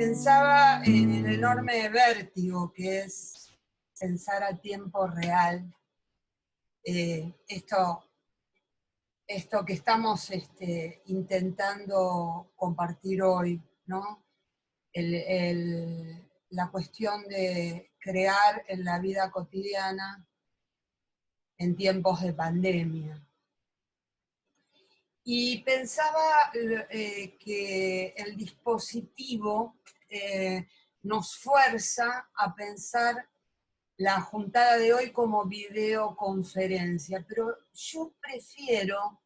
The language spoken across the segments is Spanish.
Pensaba en el enorme vértigo que es pensar a tiempo real esto que estamos intentando compartir hoy, ¿no? La cuestión de crear en la vida cotidiana en tiempos de pandemia. Y pensaba que el dispositivo nos fuerza a pensar la juntada de hoy como videoconferencia, pero yo prefiero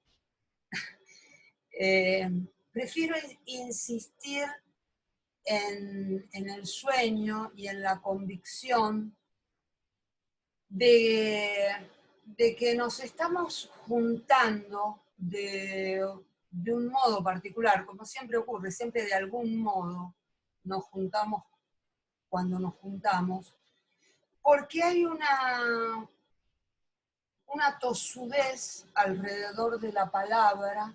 insistir en el sueño y en la convicción de que nos estamos juntando de un modo particular, como siempre ocurre, siempre de algún modo nos juntamos cuando nos juntamos, porque hay una tosudez alrededor de la palabra,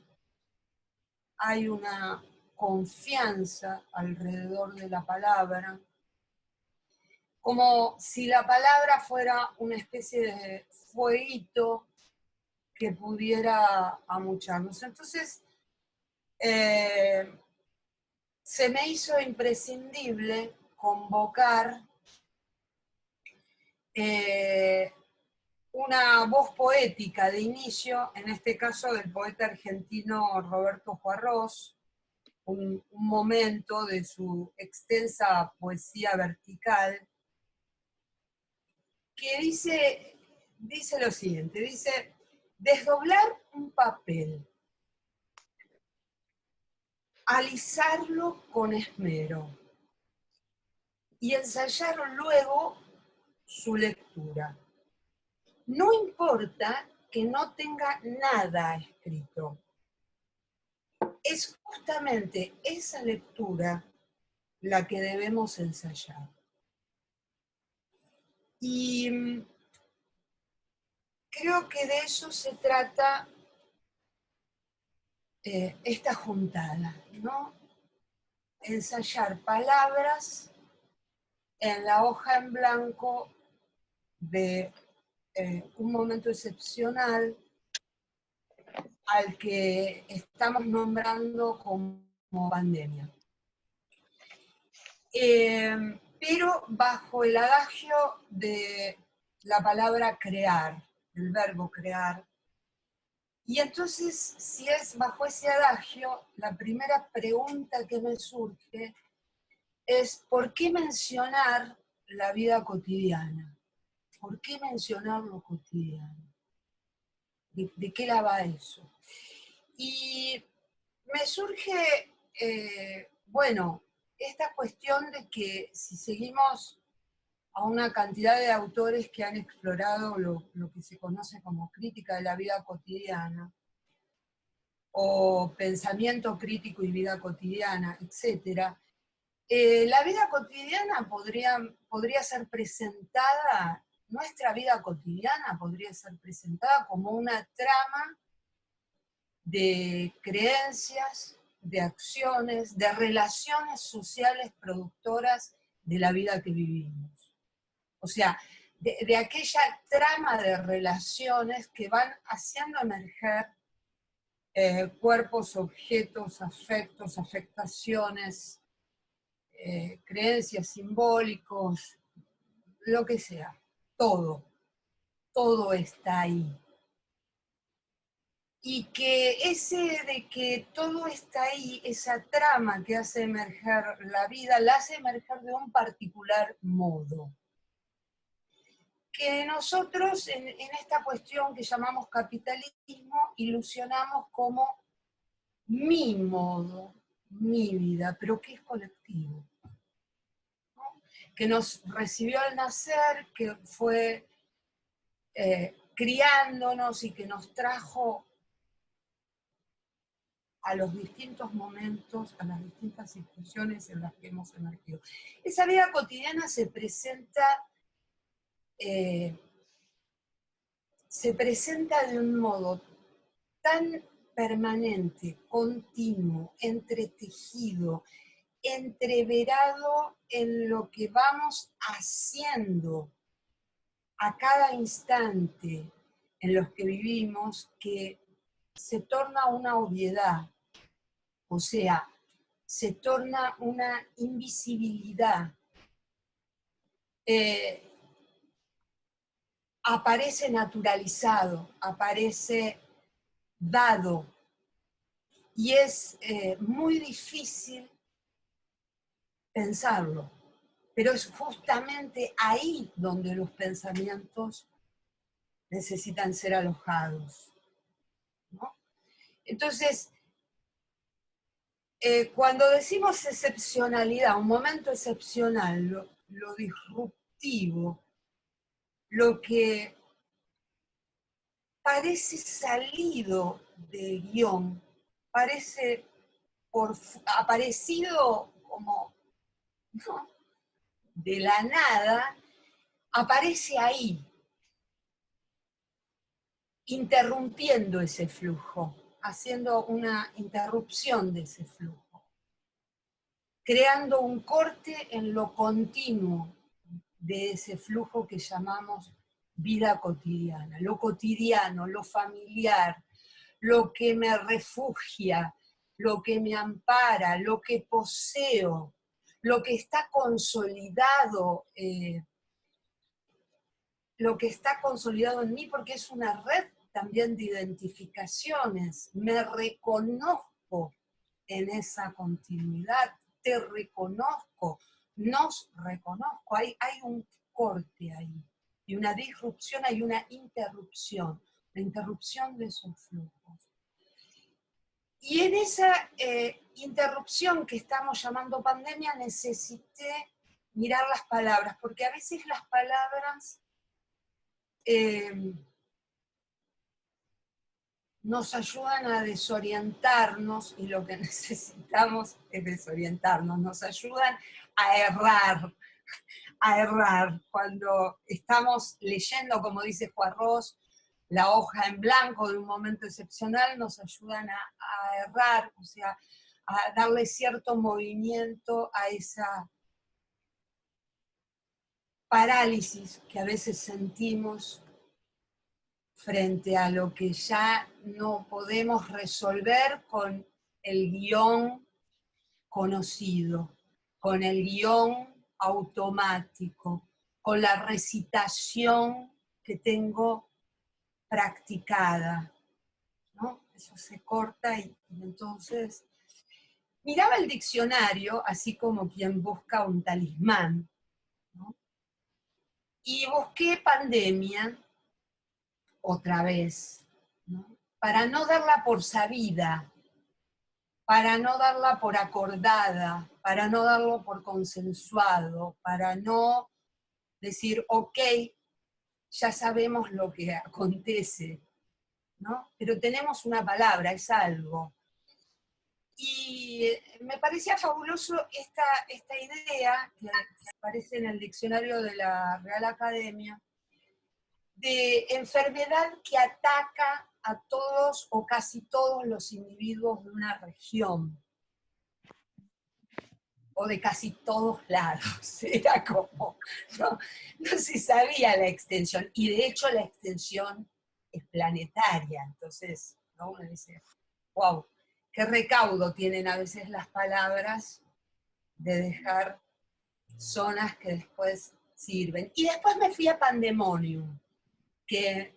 hay una confianza alrededor de la palabra, como si la palabra fuera una especie de fueguito que pudiera amucharnos. Entonces, se me hizo imprescindible convocar una voz poética de inicio, en este caso del poeta argentino Roberto Juarros, un momento de su extensa poesía vertical, que dice lo siguiente, dice: desdoblar un papel, alisarlo con esmero y ensayar luego su lectura. No importa que no tenga nada escrito. Es justamente esa lectura la que debemos ensayar. Y creo que de eso se trata esta juntada, ¿no? Ensayar palabras en la hoja en blanco de un momento excepcional al que estamos nombrando como pandemia. Pero bajo el adagio de la palabra crear, el verbo crear. Y entonces, si es bajo ese adagio, la primera pregunta que me surge es: ¿por qué mencionar la vida cotidiana? ¿Por qué mencionar lo cotidiano? ¿De qué la va eso? Y me surge, bueno, esta cuestión de que si seguimos a una cantidad de autores que han explorado lo que se conoce como crítica de la vida cotidiana, o pensamiento crítico y vida cotidiana, etc., la vida cotidiana podría ser presentada, nuestra vida cotidiana podría ser presentada como una trama de creencias, de acciones, de relaciones sociales productoras de la vida que vivimos. O sea, de aquella trama de relaciones que van haciendo emerger cuerpos, objetos, afectos, afectaciones, creencias, simbólicos, lo que sea, todo está ahí. Y que ese de que todo está ahí, esa trama que hace emerger la vida, la hace emerger de un particular modo. Que nosotros en esta cuestión que llamamos capitalismo ilusionamos como mi modo, mi vida, pero que es colectivo, ¿no? Que nos recibió al nacer, que fue criándonos y que nos trajo a los distintos momentos, a las distintas situaciones en las que hemos emergido. Esa vida cotidiana se presenta de un modo tan permanente, continuo, entretejido, entreverado en lo que vamos haciendo a cada instante en los que vivimos, que se torna una obviedad, o sea, se torna una invisibilidad. Aparece naturalizado, aparece dado, y es muy difícil pensarlo, pero es justamente ahí donde los pensamientos necesitan ser alojados, ¿no? Entonces, cuando decimos excepcionalidad, un momento excepcional, lo disruptivo, lo que parece salido del guión, parece aparecido como, ¿no?, de la nada, aparece ahí, interrumpiendo ese flujo, haciendo una interrupción de ese flujo, creando un corte en lo continuo de ese flujo que llamamos vida cotidiana, lo cotidiano, lo familiar, lo que me refugia, lo que me ampara, lo que poseo, lo que está consolidado, lo que está consolidado en mí, porque es una red también de identificaciones. Me reconozco en esa continuidad, te reconozco, nos reconozco, hay un corte ahí, y una disrupción, hay una interrupción, la interrupción de esos flujos. Y en esa interrupción que estamos llamando pandemia necesité mirar las palabras, porque a veces las palabras nos ayudan a desorientarnos, y lo que necesitamos es desorientarnos, nos ayudan a errar. Cuando estamos leyendo, como dice Juarros, la hoja en blanco de un momento excepcional, nos ayudan a errar, o sea, a darle cierto movimiento a esa parálisis que a veces sentimos frente a lo que ya no podemos resolver con el guión conocido, con el guión automático, con la recitación que tengo practicada, ¿no? Eso se corta y entonces miraba el diccionario, así como quien busca un talismán, ¿no? Y busqué pandemia otra vez, ¿no?, para no darla por sabida, para no darla por acordada, para no darlo por consensuado, para no decir, ok, ya sabemos lo que acontece, ¿no? Pero tenemos una palabra, es algo. Y me parecía fabuloso esta idea, que aparece en el diccionario de la Real Academia, de enfermedad que ataca a todos o casi todos los individuos de una región, o de casi todos lados. Era como, no se sabía la extensión, y de hecho la extensión es planetaria, entonces, ¿no?, uno dice, wow, qué recaudo tienen a veces las palabras de dejar zonas que después sirven. Y después me fui a Pandemonium, que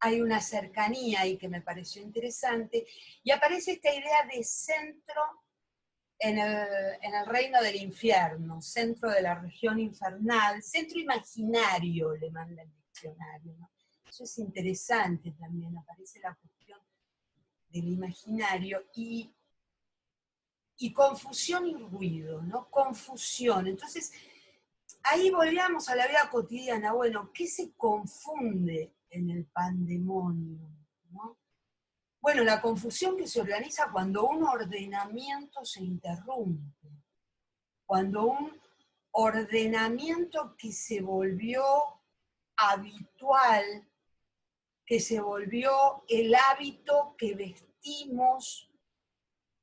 hay una cercanía y que me pareció interesante, y aparece esta idea de centro en el reino del infierno, centro de la región infernal, centro imaginario, le manda el diccionario, ¿no? Eso es interesante también, aparece la cuestión del imaginario, y confusión y ruido, ¿no? Confusión. Entonces, ahí volvíamos a la vida cotidiana. Bueno, ¿qué se confunde en el pandemonio, ¿no? Bueno, la confusión que se organiza cuando un ordenamiento se interrumpe, cuando un ordenamiento que se volvió habitual, que se volvió el hábito que vestimos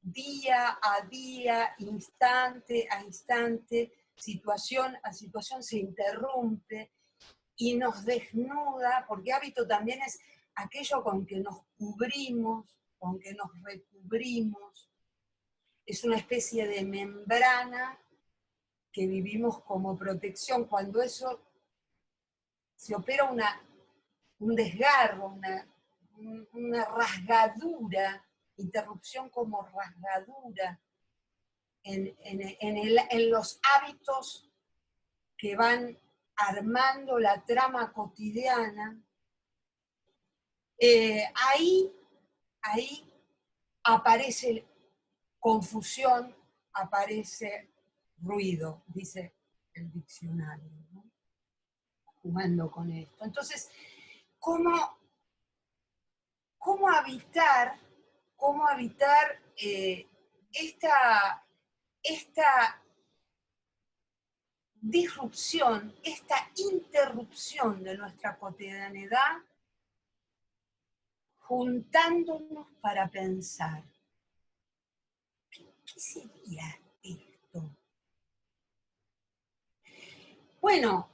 día a día, instante a instante, situación a situación se interrumpe y nos desnuda, porque hábito también es aquello con que nos cubrimos, con que nos recubrimos, es una especie de membrana que vivimos como protección. Cuando eso se opera un desgarro, una rasgadura, interrupción como rasgadura en los hábitos que van armando la trama cotidiana, ahí aparece confusión, aparece ruido, dice el diccionario, ¿no? Jugando con esto. Entonces, ¿cómo habitar esta disrupción, esta interrupción de nuestra cotidianidad, juntándonos para pensar? ¿Qué sería esto? Bueno,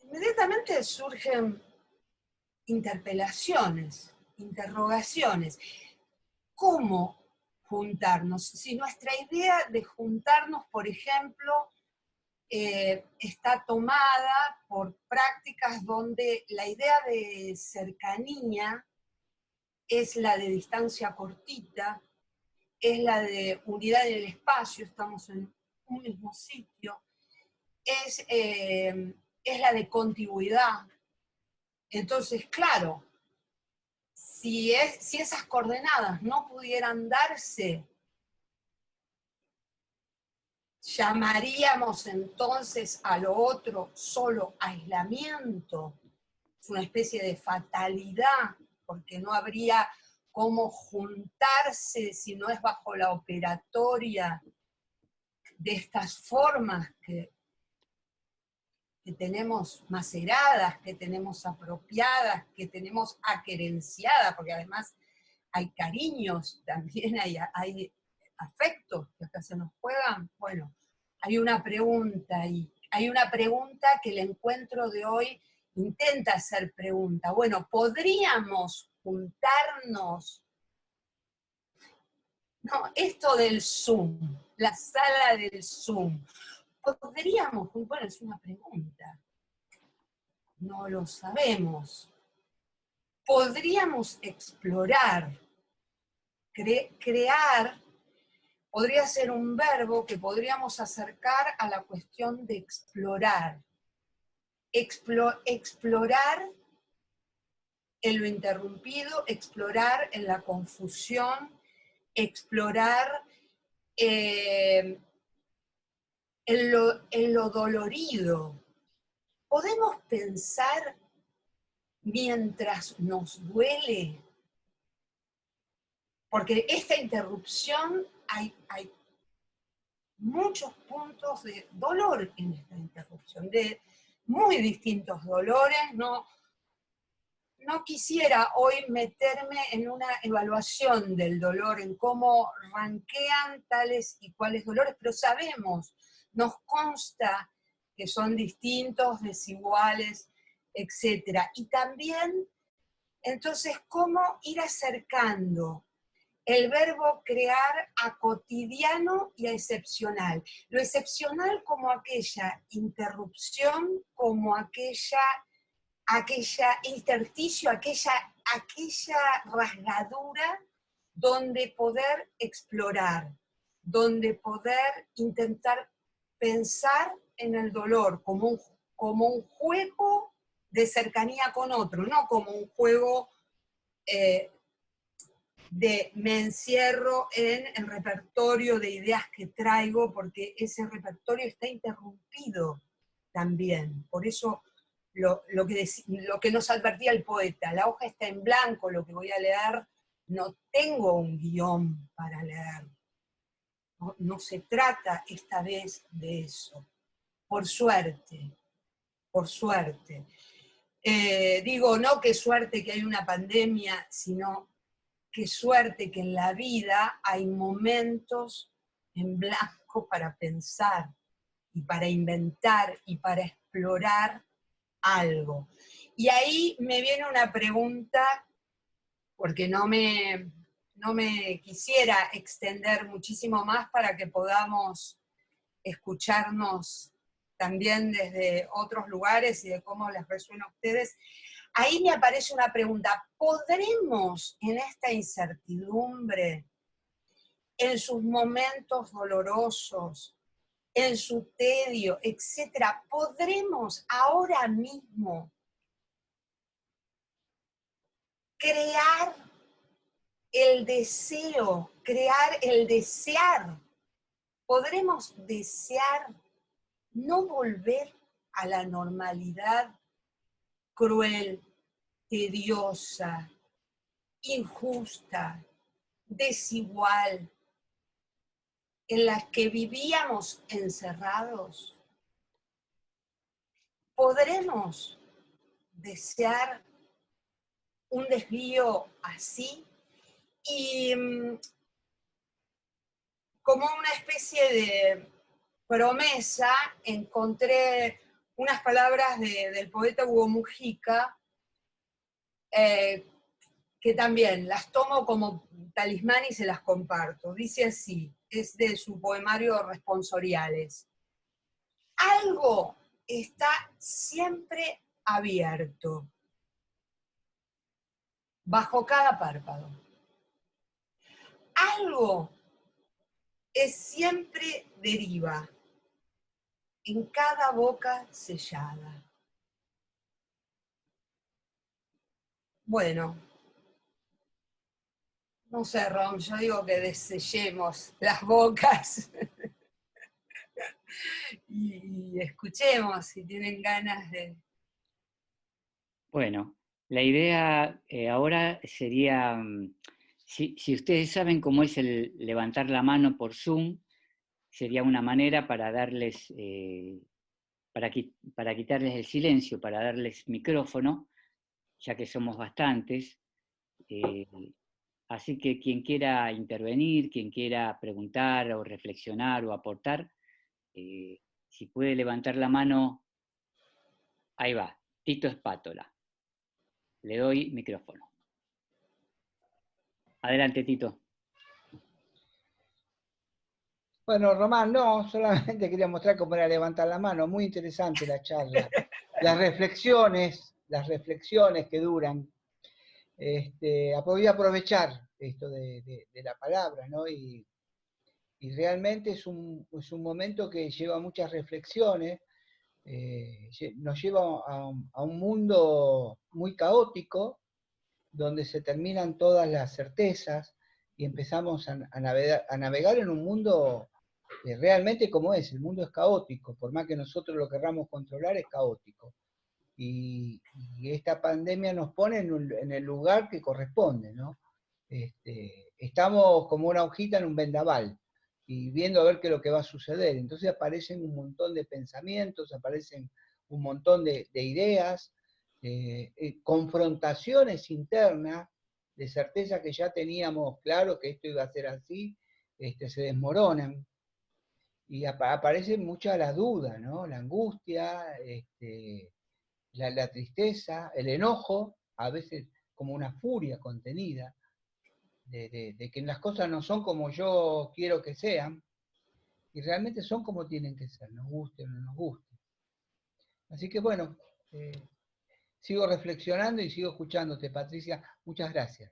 inmediatamente surgen interpelaciones, interrogaciones. ¿Cómo juntarnos? Si nuestra idea de juntarnos, por ejemplo, está tomada por prácticas donde la idea de cercanía es la de distancia cortita, es la de unidad en el espacio, estamos en un mismo sitio, es la de contigüidad. Entonces, claro, si esas coordenadas no pudieran darse, llamaríamos entonces a lo otro solo aislamiento, es una especie de fatalidad, porque no habría cómo juntarse si no es bajo la operatoria de estas formas que tenemos maceradas, que tenemos apropiadas, que tenemos aquerenciadas, porque además hay cariños, también hay afectos que acá se nos juegan. Bueno, hay una pregunta ahí, hay una pregunta que el encuentro de hoy intenta hacer pregunta. Bueno, ¿podríamos juntarnos? No, esto del Zoom, la sala del Zoom, ¿podríamos? Bueno, es una pregunta. No lo sabemos. Podríamos explorar, crear, podría ser un verbo que podríamos acercar a la cuestión de explorar. Explorar en lo interrumpido, explorar en la confusión, explorar en lo dolorido. ¿Podemos pensar mientras nos duele? Porque esta interrupción, hay muchos puntos de dolor en esta interrupción, de muy distintos dolores. No quisiera hoy meterme en una evaluación del dolor, en cómo ranquean tales y cuales dolores, pero sabemos, nos consta que son distintos, desiguales, etc. Y también, entonces, cómo ir acercando el verbo crear a cotidiano y a excepcional. Lo excepcional como aquella interrupción, como aquella intersticio, aquella rasgadura donde poder explorar, donde poder intentar pensar en el dolor como un juego de cercanía con otro, no como un juego de me encierro en el repertorio de ideas que traigo, porque ese repertorio está interrumpido también. Por eso lo que nos advertía el poeta, la hoja está en blanco, lo que voy a leer, no tengo un guión para leer. No se trata esta vez de eso. Por suerte, por suerte. Digo, no qué suerte que hay una pandemia, sino qué suerte que en la vida hay momentos en blanco para pensar y para inventar y para explorar algo. Y ahí me viene una pregunta, porque no me quisiera extender muchísimo más para que podamos escucharnos también desde otros lugares y de cómo les resuena a ustedes. Ahí me aparece una pregunta: ¿podremos en esta incertidumbre, en sus momentos dolorosos, en su tedio, etcétera, podremos ahora mismo crear el deseo, crear el desear? ¿Podremos desear no volver a la normalidad cruel, tediosa, injusta, desigual, en la que vivíamos encerrados? ¿Podremos desear un desvío así? Y como una especie de promesa, encontré unas palabras del poeta Hugo Mujica, que también las tomo como talismán y se las comparto. Dice así, es de su poemario Responsoriales: algo está siempre abierto, bajo cada párpado. Algo es siempre deriva, en cada boca sellada. Bueno, no sé, Ron, yo digo que desellemos las bocas y escuchemos si tienen ganas de... Bueno, la idea ahora sería, si ustedes saben cómo es el levantar la mano por Zoom, sería una manera para darles, para quitarles el silencio, para darles micrófono, ya que somos bastantes. Así que quien quiera intervenir, quien quiera preguntar o reflexionar o aportar, si puede levantar la mano, ahí va, Tito Espátola. Le doy micrófono. Adelante, Tito. Bueno, Román, no, solamente quería mostrar cómo era levantar la mano. Muy interesante la charla. Las reflexiones que duran. Voy a aprovechar esto de la palabra, ¿no? Y realmente es un momento que lleva muchas reflexiones, nos lleva a un mundo muy caótico, donde se terminan todas las certezas y empezamos a navegar en un mundo realmente como es. El mundo es caótico, por más que nosotros lo querramos controlar, es caótico. Y esta pandemia nos pone en el lugar que corresponde, ¿no? Estamos como una hojita en un vendaval y viendo a ver qué es lo que va a suceder. Entonces aparecen un montón de pensamientos, aparecen un montón de ideas, confrontaciones internas, de certeza que ya teníamos claro que esto iba a ser así, se desmoronan. Y aparece mucha la duda, ¿no? La angustia, la tristeza, el enojo, a veces como una furia contenida, de que las cosas no son como yo quiero que sean, y realmente son como tienen que ser, nos guste o no nos guste. Así que bueno, sigo reflexionando y sigo escuchándote, Patricia. Muchas gracias.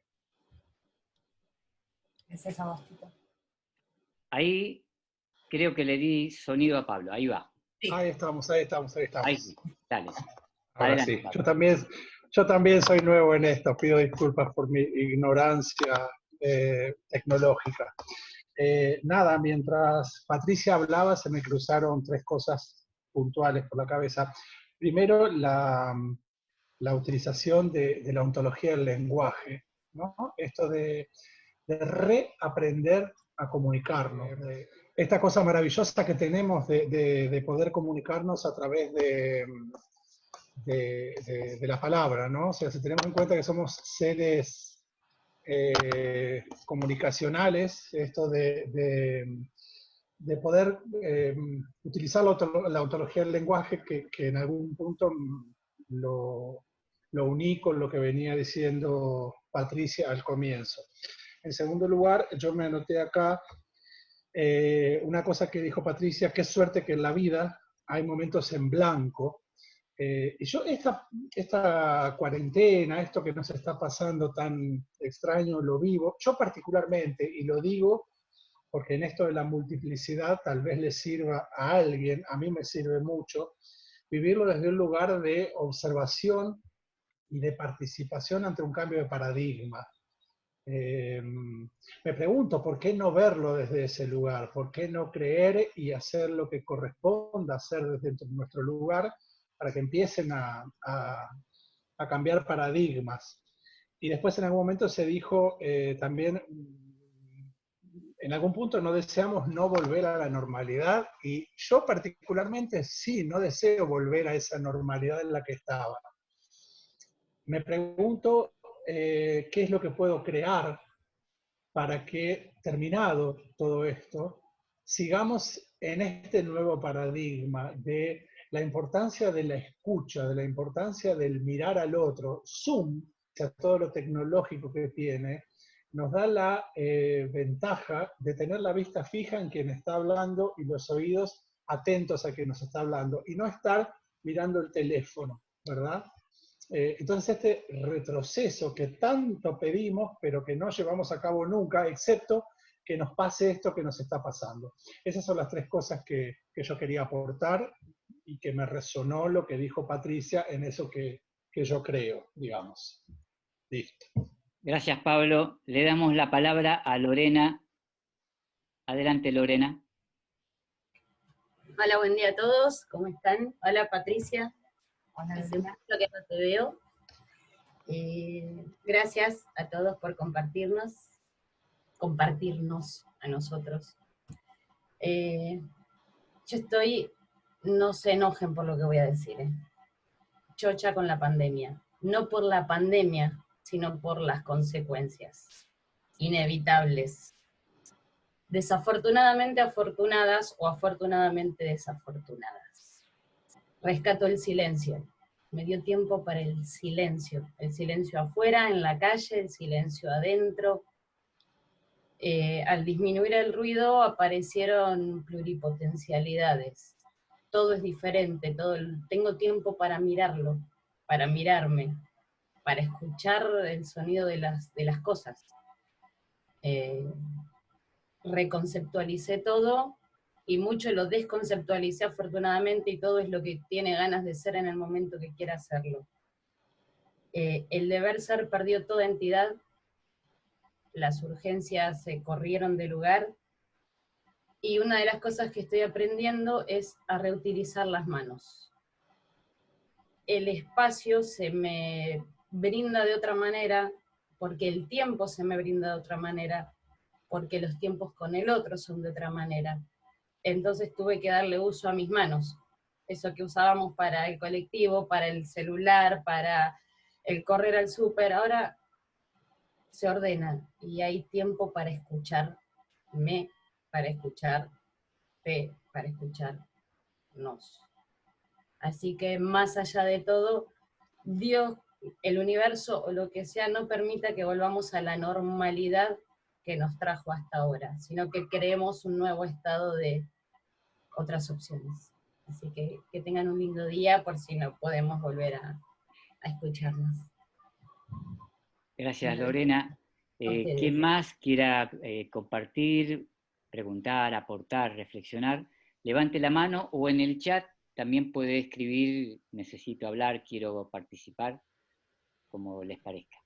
Gracias a vos, Tito. Ahí creo que le di sonido a Pablo. Ahí va. Sí. Ahí estamos, ahí estamos, ahí estamos. Ahí sí. Dale. Ahora Adelante, sí. Pablo. Yo también soy nuevo en esto. Pido disculpas por mi ignorancia tecnológica. Nada, mientras Patricia hablaba se me cruzaron tres cosas puntuales por la cabeza. Primero, la utilización de la ontología del lenguaje, ¿no? Esto de reaprender a comunicarnos. Esta cosa maravillosa que tenemos de poder comunicarnos a través de la palabra, ¿no? O sea, si tenemos en cuenta que somos seres comunicacionales, esto de poder utilizar la ontología del lenguaje que en algún punto lo uní con lo que venía diciendo Patricia al comienzo. En segundo lugar, yo me anoté acá una cosa que dijo Patricia: qué suerte que en la vida hay momentos en blanco. Y yo esta cuarentena, esto que nos está pasando tan extraño, lo vivo, yo particularmente, y lo digo porque en esto de la multiplicidad tal vez le sirva a alguien, a mí me sirve mucho, vivirlo desde un lugar de observación y de participación ante un cambio de paradigma. Me pregunto, ¿por qué no verlo desde ese lugar? ¿Por qué no creer y hacer lo que corresponda hacer desde nuestro lugar para que empiecen a cambiar paradigmas? Y después en algún momento se dijo también, en algún punto no deseamos no volver a la normalidad, y yo particularmente sí, no deseo volver a esa normalidad en la que estaba. Me pregunto qué es lo que puedo crear para que, terminado todo esto, sigamos en este nuevo paradigma de la importancia de la escucha, de la importancia del mirar al otro. Zoom, a todo lo tecnológico que tiene, nos da la ventaja de tener la vista fija en quien está hablando y los oídos atentos a quien nos está hablando, y no estar mirando el teléfono, ¿verdad? Entonces este retroceso que tanto pedimos, pero que no llevamos a cabo nunca, excepto que nos pase esto que nos está pasando. Esas son las tres cosas que yo quería aportar, y que me resonó lo que dijo Patricia en eso que yo creo, digamos. Listo. Gracias, Pablo. Le damos la palabra a Lorena. Adelante, Lorena. Hola, buen día a todos. ¿Cómo están? Hola, Patricia. Hola, Hace Lorena. mucho que no te veo. Gracias a todos por compartirnos a nosotros. Yo estoy, no se enojen por lo que voy a decir, chocha con la pandemia. No por la pandemia, sino por las consecuencias inevitables. Desafortunadamente afortunadas o afortunadamente desafortunadas. Rescato el silencio. Me dio tiempo para el silencio afuera, en la calle, el silencio adentro. Al disminuir el ruido aparecieron pluripotencialidades. Todo es diferente, tengo tiempo para mirarlo, para mirarme, para escuchar el sonido de las cosas. Reconceptualicé todo, y mucho lo desconceptualicé afortunadamente, y todo es lo que tiene ganas de ser en el momento que quiera hacerlo. El deber ser perdió toda entidad, las urgencias se corrieron de lugar, y una de las cosas que estoy aprendiendo es a reutilizar las manos. El espacio se me brinda de otra manera, porque el tiempo se me brinda de otra manera, porque los tiempos con el otro son de otra manera. Entonces tuve que darle uso a mis manos. Eso que usábamos para el colectivo, para el celular, para el correr al súper, ahora se ordena y hay tiempo para escucharme, para escucharte, para escucharnos. Así que más allá de todo, Dios, el universo o lo que sea, no permita que volvamos a la normalidad que nos trajo hasta ahora, sino que creemos un nuevo estado de otras opciones. Así que tengan un lindo día, por si no podemos volver a escucharnos. Gracias, Lorena. ¿Quién más quiera compartir, preguntar, aportar, reflexionar? Levante la mano, o en el chat también puede escribir: necesito hablar, quiero participar, como les parezca.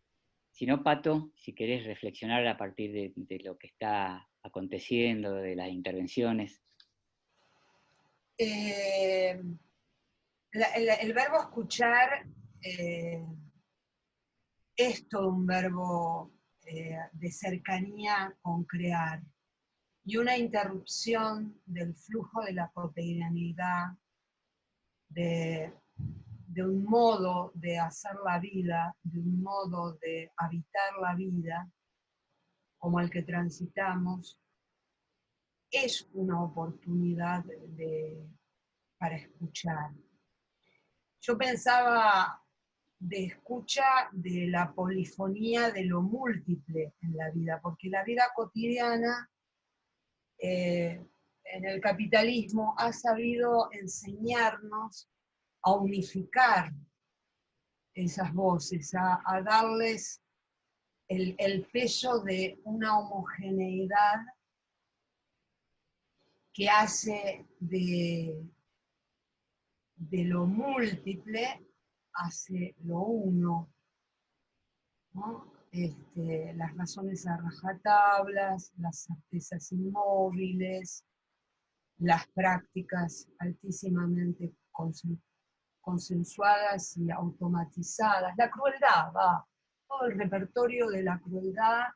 Si no, Pato, si querés reflexionar a partir de lo que está aconteciendo, de las intervenciones. El verbo escuchar es todo un verbo de cercanía con crear, y una interrupción del flujo de la cotidianidad, de un modo de hacer la vida, de un modo de habitar la vida, como el que transitamos, es una oportunidad para escuchar. Yo pensaba de escucha de la polifonía de lo múltiple en la vida, porque la vida cotidiana en el capitalismo ha sabido enseñarnos a unificar esas voces, a darles el peso de una homogeneidad que hace de lo múltiple, hace lo uno, ¿no? Las razones a rajatablas, las certezas inmóviles, las prácticas altísimamente consensuadas y automatizadas, la crueldad, todo el repertorio de la crueldad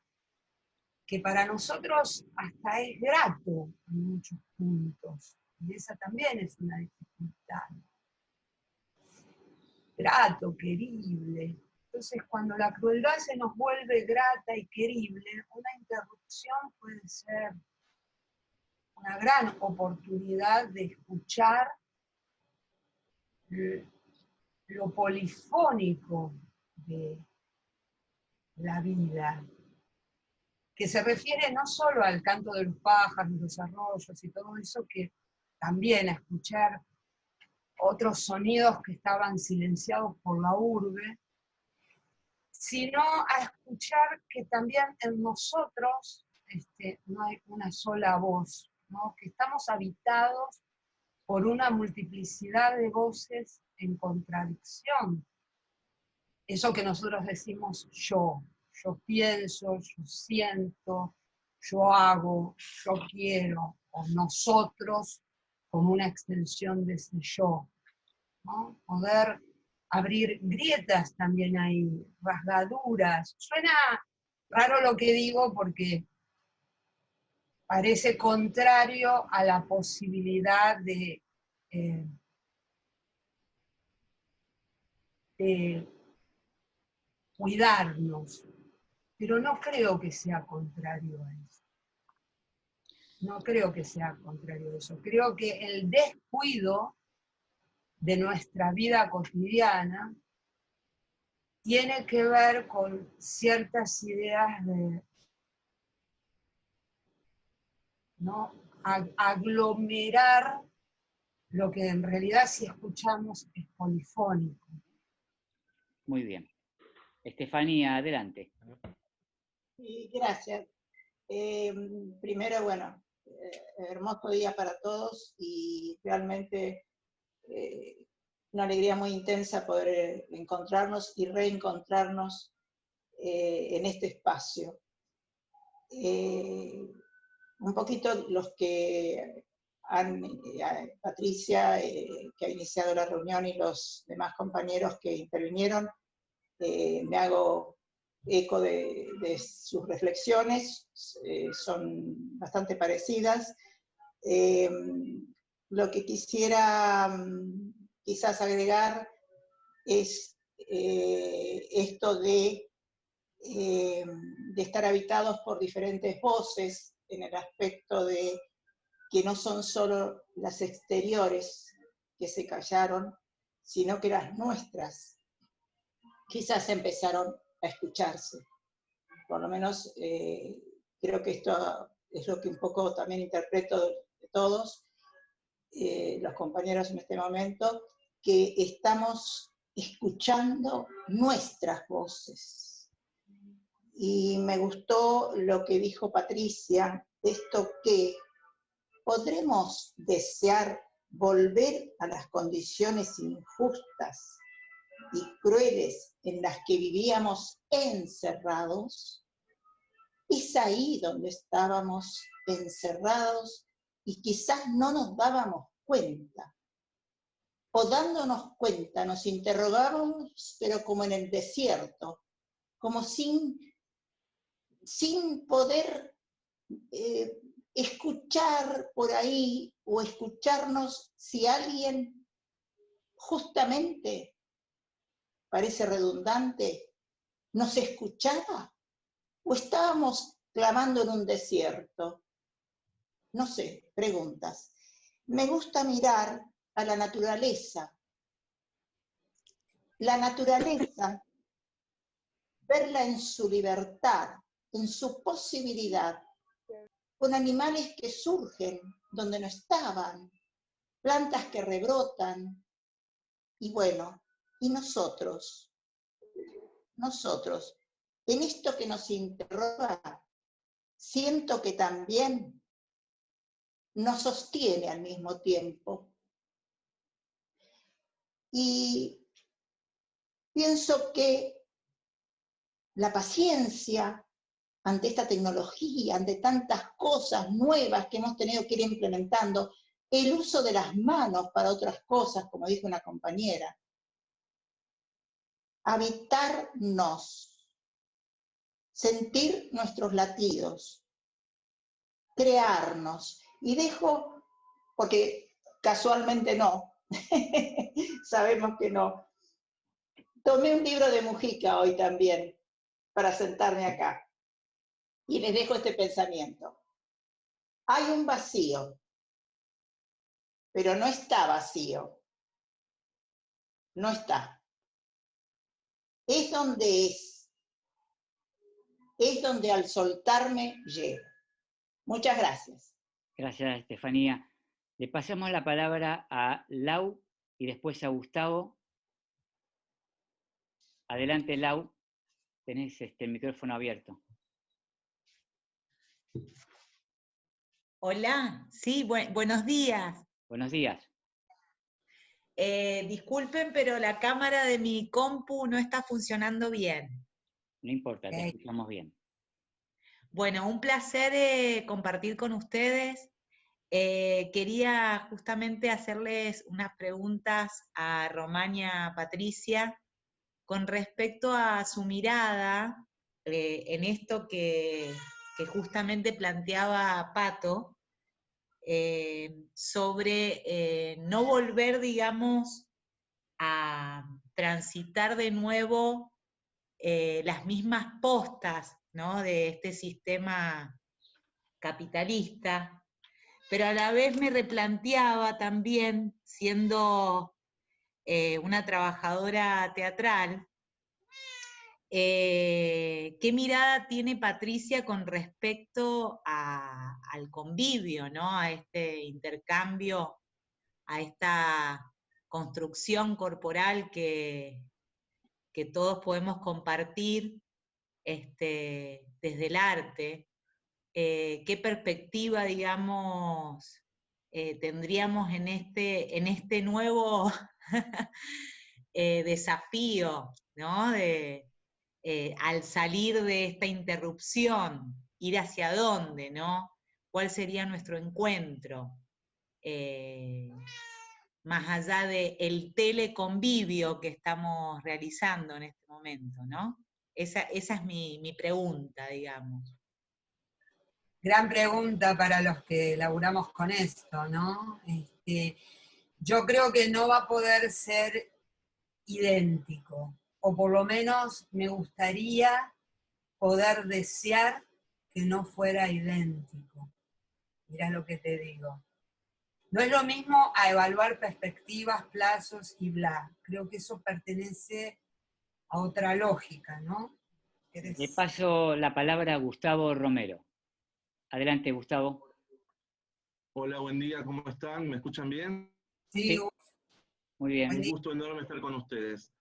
que para nosotros hasta es grato en muchos puntos, y esa también es una dificultad. Grato, querible. Entonces, cuando la crueldad se nos vuelve grata y querible, una interrupción puede ser una gran oportunidad de escuchar lo polifónico de la vida, que se refiere no solo al canto de los pájaros, los arroyos y todo eso, que también a escuchar otros sonidos que estaban silenciados por la urbe, sino a escuchar que también en nosotros no hay una sola voz, ¿no? Que estamos habitados por una multiplicidad de voces en contradicción. Eso que nosotros decimos yo pienso, yo siento, yo hago, yo quiero, o nosotros como una extensión de ese yo, ¿no? Poder abrir grietas también ahí, rasgaduras. Suena raro lo que digo porque parece contrario a la posibilidad de cuidarnos, pero no creo que sea contrario a eso. No creo que sea contrario a eso. Creo que el descuido de nuestra vida cotidiana tiene que ver con ciertas ideas de, ¿no?, aglomerar lo que en realidad, si escuchamos, es polifónico. Muy bien. Estefanía, adelante. Sí, gracias. Primero, bueno, hermoso día para todos y realmente una alegría muy intensa poder encontrarnos y reencontrarnos en este espacio. Un poquito los que Patricia, que ha iniciado la reunión, y los demás compañeros que intervinieron, me hago eco de sus reflexiones, son bastante parecidas. Lo que quisiera quizás agregar es esto de estar habitados por diferentes voces, en el aspecto de que no son solo las exteriores que se callaron, sino que las nuestras quizás empezaron a escucharse. Por lo menos creo que esto es lo que un poco también interpreto de todos los compañeros en este momento, que estamos escuchando nuestras voces. Y me gustó lo que dijo Patricia, esto que podremos desear volver a las condiciones injustas y crueles en las que vivíamos encerrados. Es ahí donde estábamos encerrados y quizás no nos dábamos cuenta. O dándonos cuenta, nos interrogábamos, pero como en el desierto, como sin poder escuchar por ahí, o escucharnos si alguien justamente, parece redundante, nos escuchaba, o estábamos clamando en un desierto. No sé, preguntas. Me gusta mirar a la naturaleza. La naturaleza, verla en su libertad, en su posibilidad, con animales que surgen donde no estaban, plantas que rebrotan, y bueno, y nosotros, en esto que nos interroga, siento que también nos sostiene al mismo tiempo. Y pienso que la paciencia ante esta tecnología, ante tantas cosas nuevas que hemos tenido que ir implementando, el uso de las manos para otras cosas, como dijo una compañera, habitarnos, sentir nuestros latidos, crearnos. Y dejo, porque casualmente no, sabemos que no, tomé un libro de Mujica hoy también, para sentarme acá. Y les dejo este pensamiento. Hay un vacío, pero no está vacío. No está. Es donde es. Es donde al soltarme llego. Muchas gracias. Gracias, Estefanía. Le pasamos la palabra a Lau y después a Gustavo. Adelante, Lau. Tenés el micrófono abierto. Hola, sí, buenos días. Buenos días. Disculpen, pero la cámara de mi compu no está funcionando bien. No importa, te escuchamos bien. Bueno, un placer compartir con ustedes. Quería justamente hacerles unas preguntas a Romagna Patricia con respecto a su mirada en esto que justamente planteaba Pato, sobre no volver, digamos, a transitar de nuevo las mismas postas, ¿no?, de este sistema capitalista, pero a la vez me replanteaba también, siendo una trabajadora teatral, ¿qué mirada tiene Patricia con respecto al convivio, ¿no?, a este intercambio, a esta construcción corporal que todos podemos compartir desde el arte? ¿Qué perspectiva, digamos, tendríamos en este nuevo desafío, ¿no?, al salir de esta interrupción, ir hacia dónde, ¿no? ¿Cuál sería nuestro encuentro? Más allá del teleconvivio que estamos realizando en este momento, ¿no? Esa es mi pregunta, digamos. Gran pregunta para los que laburamos con esto, ¿no? Yo creo que no va a poder ser idéntico, o por lo menos me gustaría poder desear que no fuera idéntico. Mirá lo que te digo. No es lo mismo a evaluar perspectivas, plazos y bla. Creo que eso pertenece a otra lógica, ¿no? Le paso la palabra a Gustavo Romero. Adelante, Gustavo. Hola, buen día, ¿cómo están? ¿Me escuchan bien? Sí, muy bien. Un gusto enorme estar con ustedes.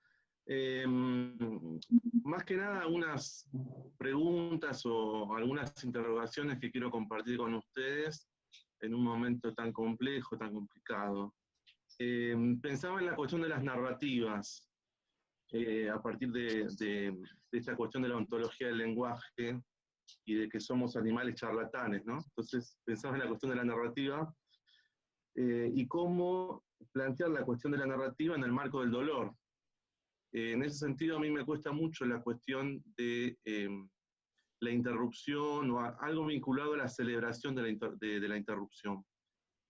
Más que nada, unas preguntas o algunas interrogaciones que quiero compartir con ustedes en un momento tan complejo, tan complicado. Pensaba en la cuestión de las narrativas, a partir de esta cuestión de la ontología del lenguaje y de que somos animales charlatanes, ¿no? Entonces pensaba en la cuestión de la narrativa y cómo plantear la cuestión de la narrativa en el marco del dolor. En ese sentido a mí me cuesta mucho la cuestión de la interrupción o algo vinculado a la celebración de la interrupción.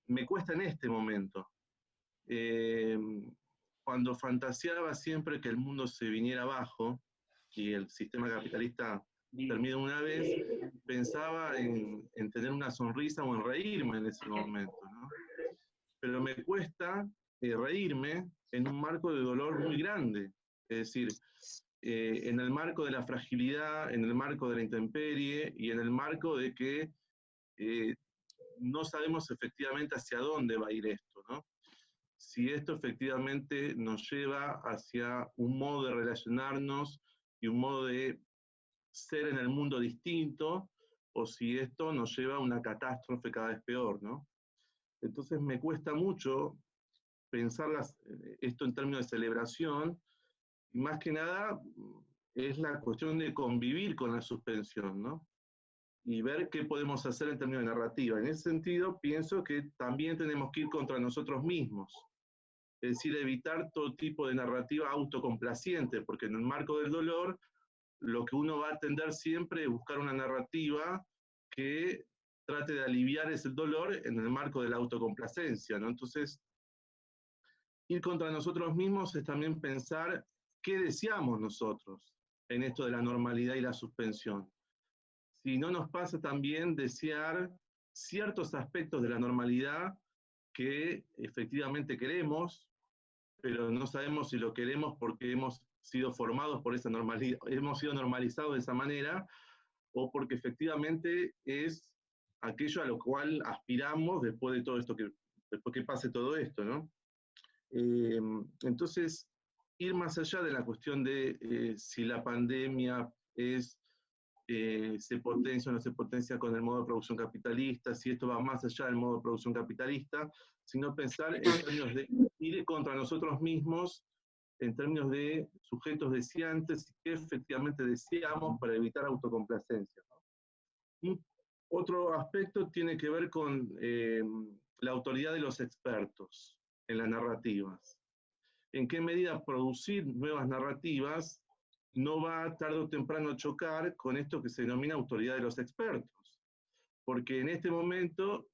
Me cuesta en este momento. Cuando fantaseaba siempre que el mundo se viniera abajo y el sistema capitalista termino una vez, pensaba en tener una sonrisa o en reírme en ese momento, ¿no? Pero me cuesta reírme en un marco de dolor muy grande, es decir, en el marco de la fragilidad, en el marco de la intemperie y en el marco de que no sabemos efectivamente hacia dónde va a ir esto, ¿no? Si esto efectivamente nos lleva hacia un modo de relacionarnos y un modo de ser en el mundo distinto, o si esto nos lleva a una catástrofe cada vez peor, ¿no? Entonces me cuesta mucho pensar esto en términos de celebración, y más que nada es la cuestión de convivir con la suspensión, ¿no? Y ver qué podemos hacer en términos de narrativa. En ese sentido, pienso que también tenemos que ir contra nosotros mismos, es decir, evitar todo tipo de narrativa autocomplaciente, porque en el marco del dolor, lo que uno va a tender siempre es buscar una narrativa que trate de aliviar ese dolor en el marco de la autocomplacencia, ¿no? Entonces, ir contra nosotros mismos es también pensar qué deseamos nosotros en esto de la normalidad y la suspensión. Si no nos pasa también desear ciertos aspectos de la normalidad que efectivamente queremos, pero no sabemos si lo queremos porque hemos sido formados por esa normalidad, hemos sido normalizados de esa manera, o porque efectivamente es aquello a lo cual aspiramos después de todo esto, después que pase todo esto, ¿no? Entonces, ir más allá de la cuestión de si la pandemia se potencia o no se potencia con el modo de producción capitalista, si esto va más allá del modo de producción capitalista, sino pensar en términos de ir contra nosotros mismos, en términos de sujetos deseantes y qué efectivamente deseamos para evitar autocomplacencia, ¿no? Otro aspecto tiene que ver con la autoridad de los expertos en las narrativas. En qué medida producir nuevas narrativas no va tarde o temprano a chocar con esto que se denomina autoridad de los expertos. Porque en este momento,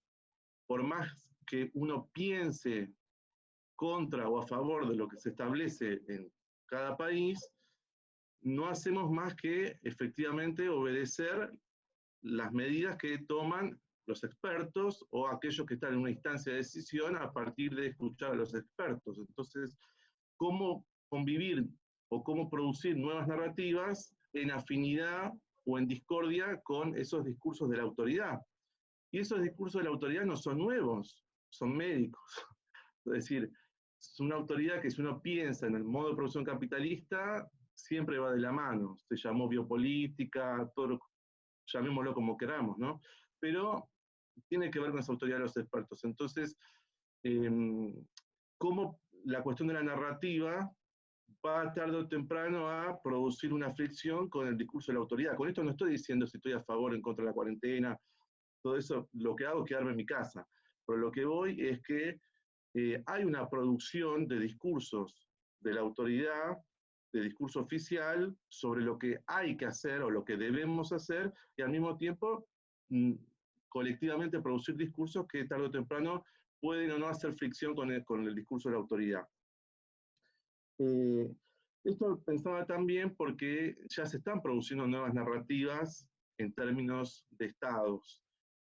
por más que uno piense contra o a favor de lo que se establece en cada país, no hacemos más que efectivamente obedecer las medidas que toman los expertos o aquellos que están en una instancia de decisión a partir de escuchar a los expertos. Entonces, ¿cómo convivir o cómo producir nuevas narrativas en afinidad o en discordia con esos discursos de la autoridad? Y esos discursos de la autoridad no son nuevos, son médicos. Es decir, es una autoridad que si uno piensa en el modo de producción capitalista, siempre va de la mano. Se llamó biopolítica, llamémoslo como queramos, ¿no? Pero tiene que ver con esa autoridad de los expertos. Entonces, ¿cómo la cuestión de la narrativa va tarde o temprano a producir una fricción con el discurso de la autoridad? Con esto no estoy diciendo si estoy a favor o en contra de la cuarentena, todo eso, lo que hago es quedarme en mi casa. Pero lo que voy es que hay una producción de discursos de la autoridad, de discurso oficial, sobre lo que hay que hacer o lo que debemos hacer, y al mismo tiempo colectivamente producir discursos que tarde o temprano pueden o no hacer fricción con el discurso de la autoridad. Esto pensaba también porque ya se están produciendo nuevas narrativas en términos de estados.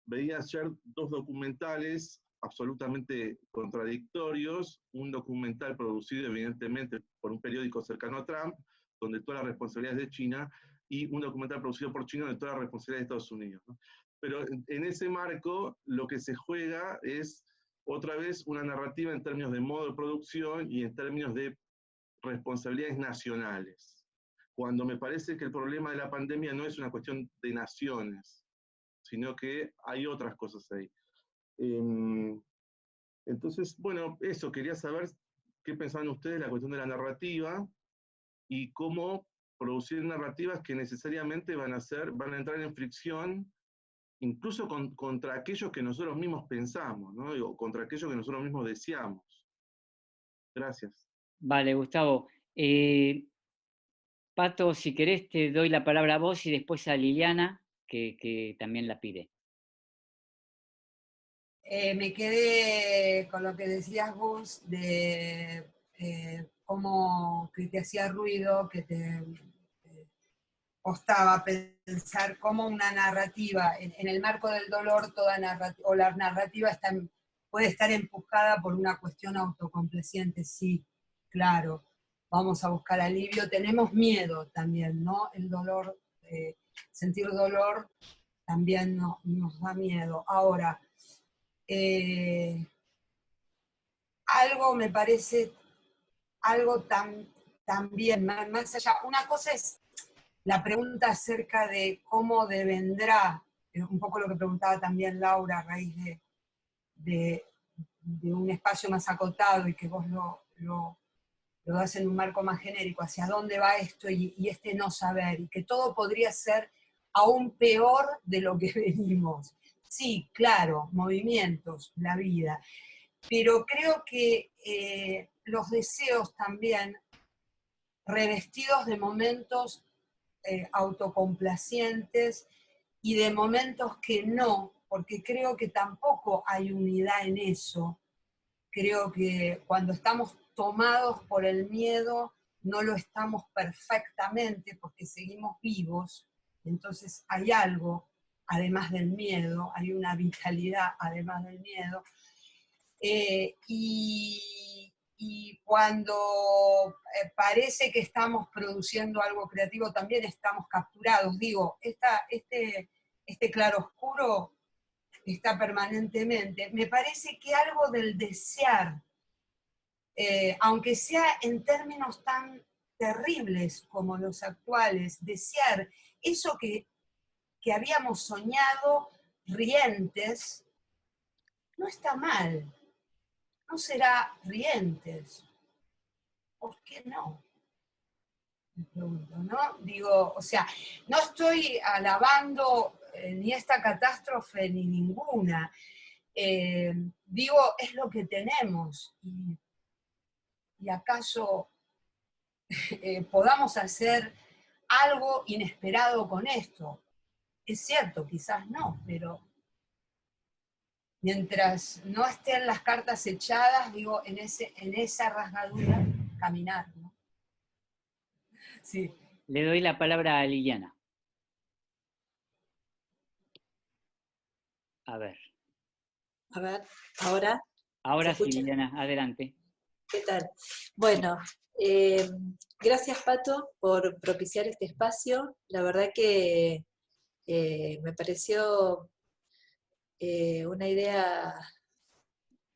Veía ayer dos documentales absolutamente contradictorios, un documental producido evidentemente por un periódico cercano a Trump, donde toda la responsabilidad es de China, y un documental producido por China, donde toda la responsabilidad es de Estados Unidos, ¿no? Pero en ese marco lo que se juega es otra vez una narrativa en términos de modo de producción y en términos de responsabilidades nacionales, cuando me parece que el problema de la pandemia no es una cuestión de naciones, sino que hay otras cosas ahí. Entonces, bueno, eso, quería saber qué pensaban ustedes de la cuestión de la narrativa y cómo producir narrativas que necesariamente van a entrar en fricción incluso contra aquellos que nosotros mismos pensamos, ¿no? O contra aquellos que nosotros mismos deseamos. Gracias. Vale, Gustavo. Pato, si querés te doy la palabra a vos y después a Liliana, que también la pide. Me quedé con lo que decías vos de cómo que te hacía ruido, que te costaba pensar cómo una narrativa, en el marco del dolor, toda narrativa, o la narrativa puede estar empujada por una cuestión autocomplaciente, sí, claro, vamos a buscar alivio, tenemos miedo también, ¿no? El dolor, sentir dolor también nos da miedo. Ahora, algo me parece, algo también, más allá, una cosa es la pregunta acerca de cómo devendrá, un poco lo que preguntaba también Laura a raíz de un espacio más acotado y que vos lo das en un marco más genérico, hacia dónde va esto y este no saber, y que todo podría ser aún peor de lo que venimos. Sí, claro, movimientos, la vida, pero creo que los deseos también, revestidos de momentos autocomplacientes y de momentos que no, porque creo que tampoco hay unidad en eso. Creo que cuando estamos tomados por el miedo, no lo estamos perfectamente porque seguimos vivos, entonces hay algo, además del miedo, hay una vitalidad además del miedo, y cuando parece que estamos produciendo algo creativo, también estamos capturados. Digo, este claroscuro está permanentemente. Me parece que algo del desear, aunque sea en términos tan terribles como los actuales, desear eso que habíamos soñado rientes, no está mal. ¿No será rientes? ¿Por qué no? Me pregunto, ¿no? Digo, o sea, no estoy alabando ni esta catástrofe ni ninguna. Digo, es lo que tenemos. ¿Y acaso podamos hacer algo inesperado con esto? Es cierto, quizás no, pero mientras no estén las cartas echadas, digo, en esa rasgadura, caminar, ¿no? Sí. Le doy la palabra a Liliana. A ver, ahora. ahora sí, Liliana, adelante. ¿Qué tal? Bueno, gracias Pato por propiciar este espacio. La verdad que me pareció una idea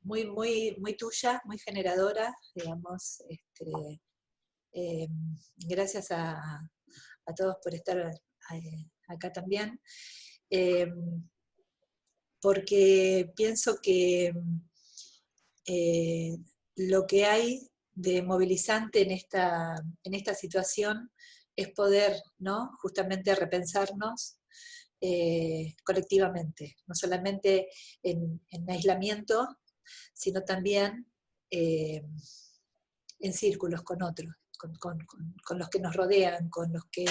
muy, muy, muy tuya, muy generadora, digamos. Gracias a todos por estar acá también, porque pienso que lo que hay de movilizante en esta situación es poder, ¿no?, justamente repensarnos colectivamente, no solamente en aislamiento, sino también en círculos con otros, con los que nos rodean, con los que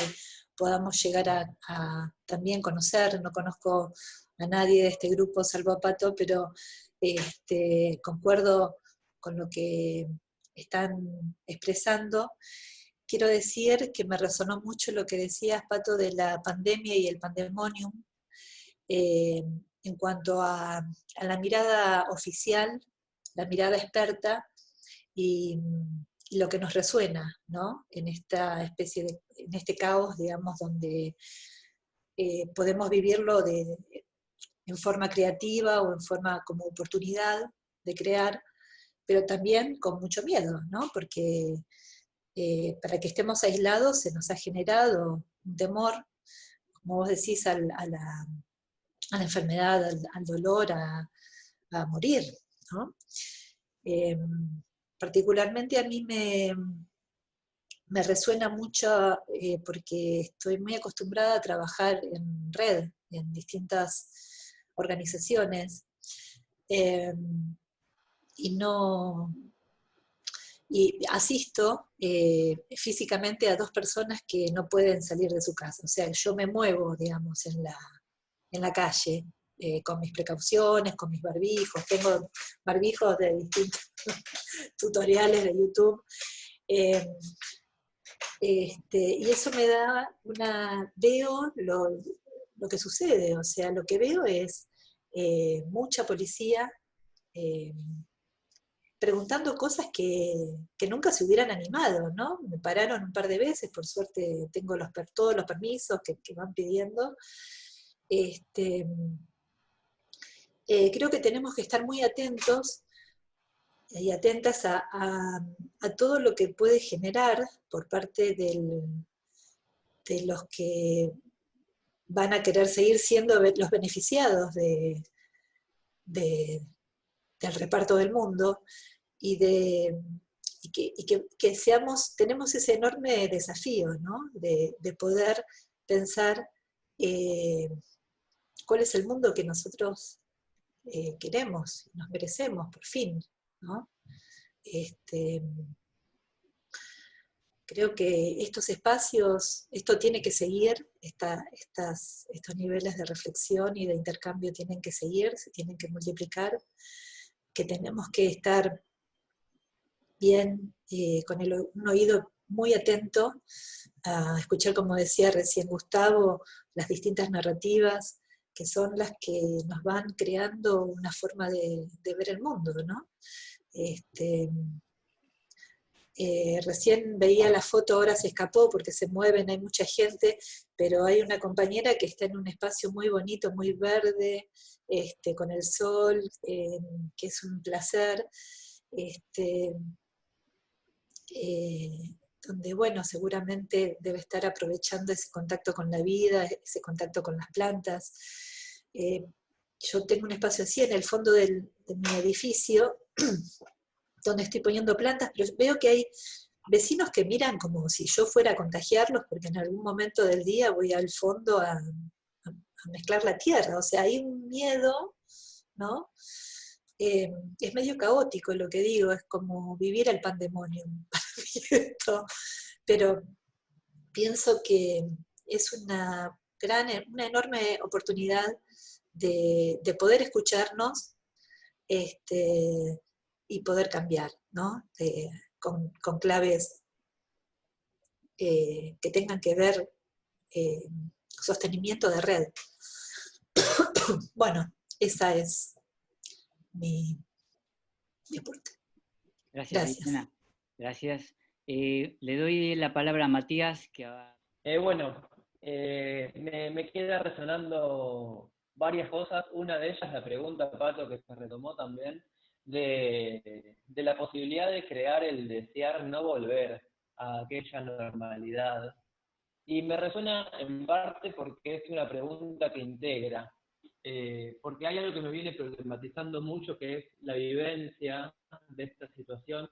podamos llegar a también conocer. No conozco a nadie de este grupo salvo a Pato, pero concuerdo con lo que están expresando. Quiero decir que me resonó mucho lo que decías, Pato, de la pandemia y el pandemonium, en cuanto a la mirada oficial, la mirada experta, y lo que nos resuena, ¿no?, en esta especie en este caos, digamos, donde podemos vivirlo en forma creativa o en forma como oportunidad de crear, pero también con mucho miedo, ¿no?, porque para que estemos aislados se nos ha generado un temor, como vos decís, a la enfermedad, al dolor, a morir, ¿no? Particularmente a mí me resuena mucho porque estoy muy acostumbrada a trabajar en red, en distintas organizaciones, y asisto físicamente a 2 personas que no pueden salir de su casa. O sea, yo me muevo, digamos, en la calle, con mis precauciones, con mis barbijos. Tengo barbijos de distintos tutoriales de YouTube. Y eso me da veo lo que sucede, o sea, lo que veo es mucha policía preguntando cosas que nunca se hubieran animado, ¿no? Me pararon un par de veces, por suerte tengo todos los permisos que van pidiendo. Creo que tenemos que estar muy atentos y atentas a todo lo que puede generar por parte de los que van a querer seguir siendo los beneficiados del reparto del mundo, y que tenemos ese enorme desafío, ¿no? De poder pensar cuál es el mundo que nosotros queremos, nos merecemos, por fin, ¿no? Creo que estos espacios, esto tiene que seguir, estos niveles de reflexión y de intercambio tienen que seguir, se tienen que multiplicar, que tenemos que estar bien, con un oído muy atento a escuchar, como decía recién Gustavo, las distintas narrativas que son las que nos van creando una forma de ver el mundo, ¿no? Recién veía la foto, ahora se escapó porque se mueven, hay mucha gente, pero hay una compañera que está en un espacio muy bonito, muy verde, con el sol, que es un placer, donde, bueno, seguramente debe estar aprovechando ese contacto con la vida, ese contacto con las plantas. Yo tengo un espacio así en el fondo de mi edificio, donde estoy poniendo plantas, pero veo que hay vecinos que miran como si yo fuera a contagiarlos, porque en algún momento del día voy al fondo a mezclar la tierra, o sea, hay un miedo, ¿no? Es medio caótico lo que digo, es como vivir el pandemonium, pero pienso que es una enorme oportunidad de poder escucharnos, y poder cambiar, ¿no? Con claves que tengan que ver sostenimiento de red. Bueno, esa es mi aporte. Gracias. Liliana. Gracias. Le doy la palabra a Matías. Bueno, me queda resonando varias cosas. Una de ellas, la pregunta, Pato, que se retomó también, de la posibilidad de crear el desear no volver a aquella normalidad. Y me resuena en parte porque es una pregunta que integra, porque hay algo que me viene problematizando mucho, que es la vivencia de esta situación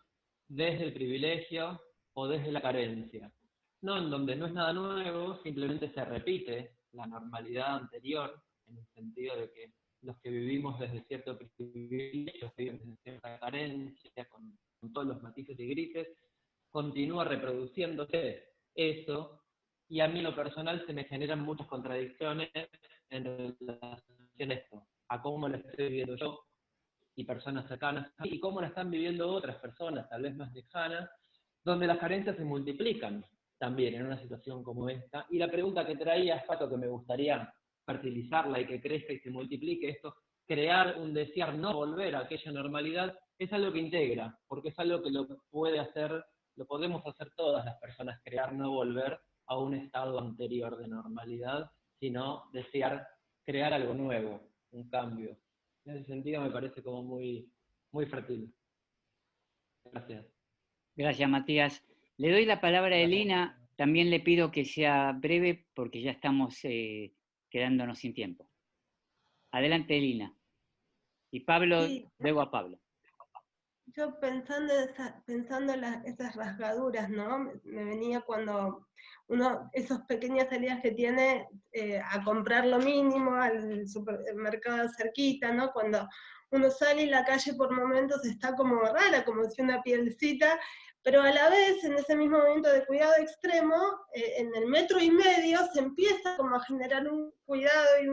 desde el privilegio o desde la carencia, ¿no? En donde no es nada nuevo, simplemente se repite la normalidad anterior, en el sentido de que los que vivimos desde cierto privilegio, vivimos desde cierta carencia, con todos los matices y grises, continúa reproduciéndose eso, y a mí en lo personal se me generan muchas contradicciones en relación a esto, a cómo lo estoy viviendo yo y personas cercanas, y cómo la están viviendo otras personas, tal vez más lejanas, donde las carencias se multiplican también en una situación como esta. Y la pregunta que traía es, Pato, que me gustaría fertilizarla y que crezca y se multiplique esto, crear un desear no volver a aquella normalidad, es algo que integra, porque es algo que lo podemos hacer todas las personas, crear no volver a un estado anterior de normalidad, sino desear crear algo nuevo, un cambio. En ese sentido me parece como muy, muy fértil. Gracias. Gracias, Matías. Le doy la palabra a Elina. También le pido que sea breve porque ya estamos quedándonos sin tiempo. Adelante, Elina. Y Pablo, sí. Luego a Pablo. Yo pensando esas rasgaduras, ¿no? Me venía cuando esas pequeñas salidas que tiene a comprar lo mínimo al supermercado cerquita, ¿no? Cuando uno sale y la calle por momentos está como rara, como si una pielcita, pero a la vez, en ese mismo momento de cuidado extremo, en el 1,5 metros se empieza como a generar un cuidado y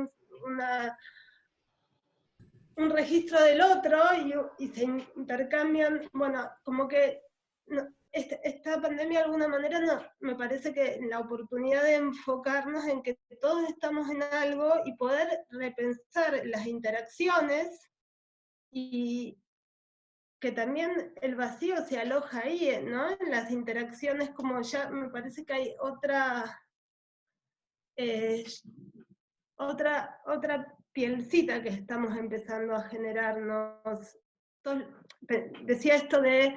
un registro del otro y se intercambian, bueno, como que esta pandemia de alguna manera me parece que la oportunidad de enfocarnos en que todos estamos en algo y poder repensar las interacciones, y que también el vacío se aloja ahí, ¿no? En las interacciones, como ya me parece que hay otra pielcita que estamos empezando a generarnos. Decía esto de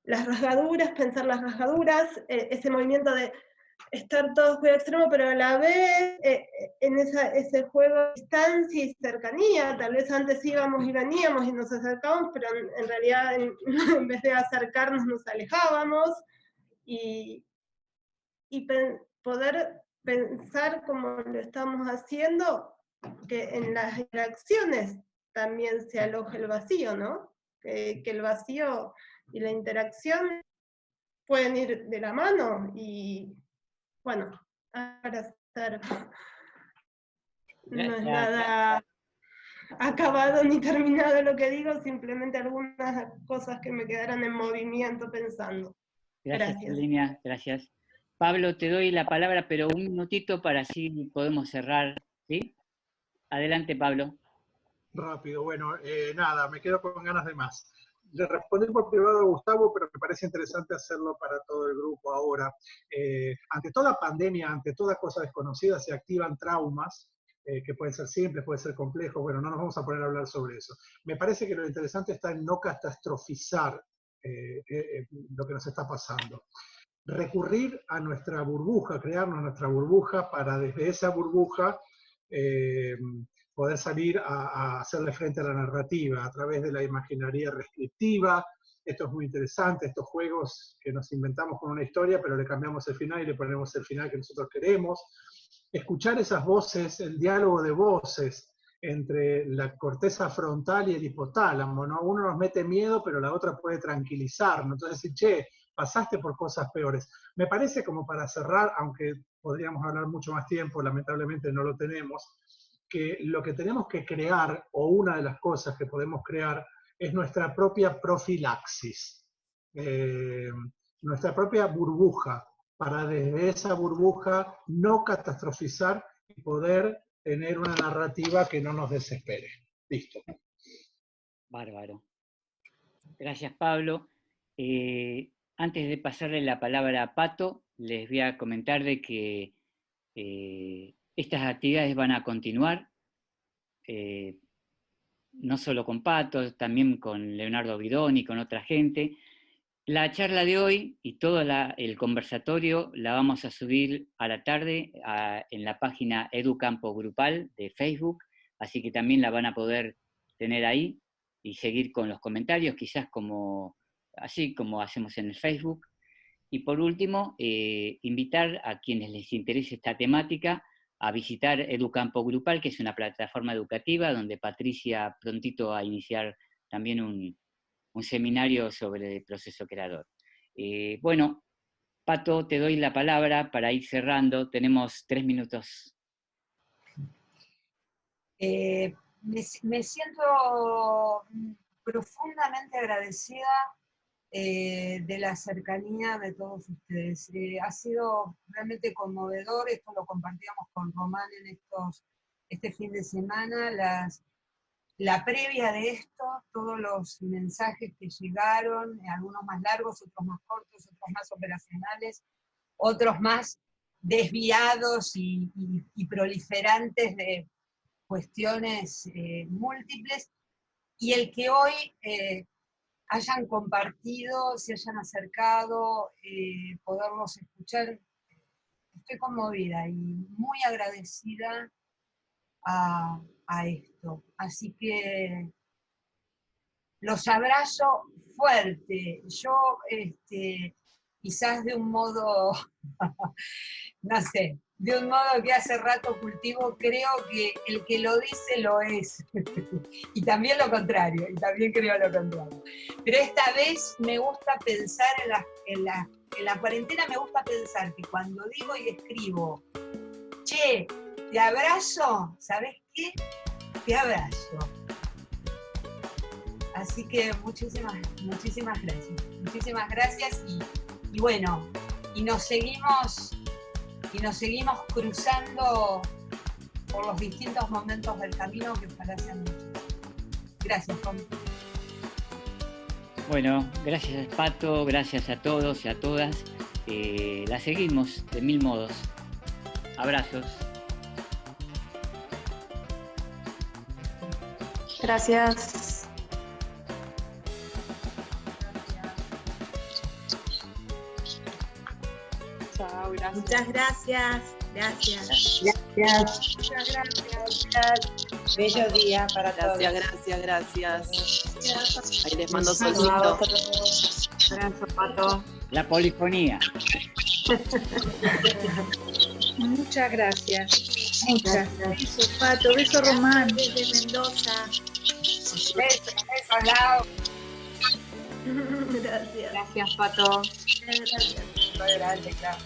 las rasgaduras, pensar las rasgaduras, ese movimiento de estar todos muy extremo, pero a la vez en ese juego de distancia y cercanía. Tal vez antes íbamos y veníamos y nos acercábamos, pero en realidad en vez de acercarnos nos alejábamos, y poder pensar como lo estamos haciendo, que en las interacciones también se aloja el vacío, ¿no? Que el vacío y la interacción pueden ir de la mano, y bueno, para estar no es nada acabado ni terminado lo que digo, simplemente algunas cosas que me quedaron en movimiento pensando. Gracias. Eugenia, gracias. Pablo, te doy la palabra, pero un minutito para así podemos cerrar, ¿sí? Adelante, Pablo. Rápido, bueno, nada, me quedo con ganas de más. Le respondí por privado a Gustavo, pero me parece interesante hacerlo para todo el grupo ahora. Ante toda pandemia, ante toda cosa desconocida, se activan traumas, que pueden ser simples, pueden ser complejos. Bueno, no nos vamos a poner a hablar sobre eso. Me parece que lo interesante está en no catastrofizar lo que nos está pasando. Recurrir a nuestra burbuja, crearnos nuestra burbuja, para desde esa burbuja poder salir a hacerle frente a la narrativa a través de la imaginaría restrictiva. Esto es muy interesante, estos juegos que nos inventamos con una historia, pero le cambiamos el final y le ponemos el final que nosotros queremos. Escuchar esas voces, el diálogo de voces entre la corteza frontal y el hipotálamo, ¿no? Uno nos mete miedo, pero la otra puede tranquilizarnos. Entonces decir, che, pasaste por cosas peores. Me parece, como para cerrar, aunque podríamos hablar mucho más tiempo, lamentablemente no lo tenemos, que lo que tenemos que crear, o una de las cosas que podemos crear, es nuestra propia profilaxis, nuestra propia burbuja, para desde esa burbuja no catastrofizar y poder tener una narrativa que no nos desespere. Listo. Bárbaro. Gracias, Pablo. Antes de pasarle la palabra a Pato, les voy a comentar de que estas actividades van a continuar, no solo con Pato, también con Leonardo Bidoni y con otra gente. La charla de hoy y todo el conversatorio la vamos a subir a la tarde en la página Educampo Grupal de Facebook, así que también la van a poder tener ahí y seguir con los comentarios, quizás así como hacemos en el Facebook. Y por último, invitar a quienes les interese esta temática a visitar Educampo Grupal, que es una plataforma educativa donde Patricia prontito va a iniciar también un seminario sobre el proceso creador. Bueno, Pato, te doy la palabra para ir cerrando. Tenemos 3 minutos. Me siento profundamente agradecida de la cercanía de todos ustedes. Ha sido realmente conmovedor, esto lo compartíamos con Román este fin de semana, la previa de esto, todos los mensajes que llegaron, algunos más largos, otros más cortos, otros más operacionales, otros más desviados y proliferantes de cuestiones múltiples, y el que hoy hayan compartido, se hayan acercado, poderlos escuchar, estoy conmovida y muy agradecida a esto. Así que los abrazo fuerte. Yo, quizás de un modo, no sé, de un modo que hace rato cultivo, creo que el que lo dice lo es. Y también lo contrario, y también creo lo contrario. Pero esta vez me gusta pensar en la cuarentena, me gusta pensar que cuando digo y escribo, che, te abrazo, ¿sabes qué? Te abrazo. Así que muchísimas gracias. Muchísimas gracias Y bueno, y nos seguimos cruzando por los distintos momentos del camino que ojalá sean muchos. Gracias, Juan. Bueno, gracias Pato, gracias a todos y a todas. La seguimos de mil modos. Abrazos. Gracias. Chao, gracias. Muchas gracias. Gracias. Gracias. Muchas gracias. Bello día para todos. Gracias. Ahí les mando solcito. Gracias, Pato. La polifonía. Muchas gracias. Muchas Beso, Pato. Beso, Román. Desde Mendoza. Besos, al lado. Gracias. Gracias, Pato. Gracias. Adelante, claro.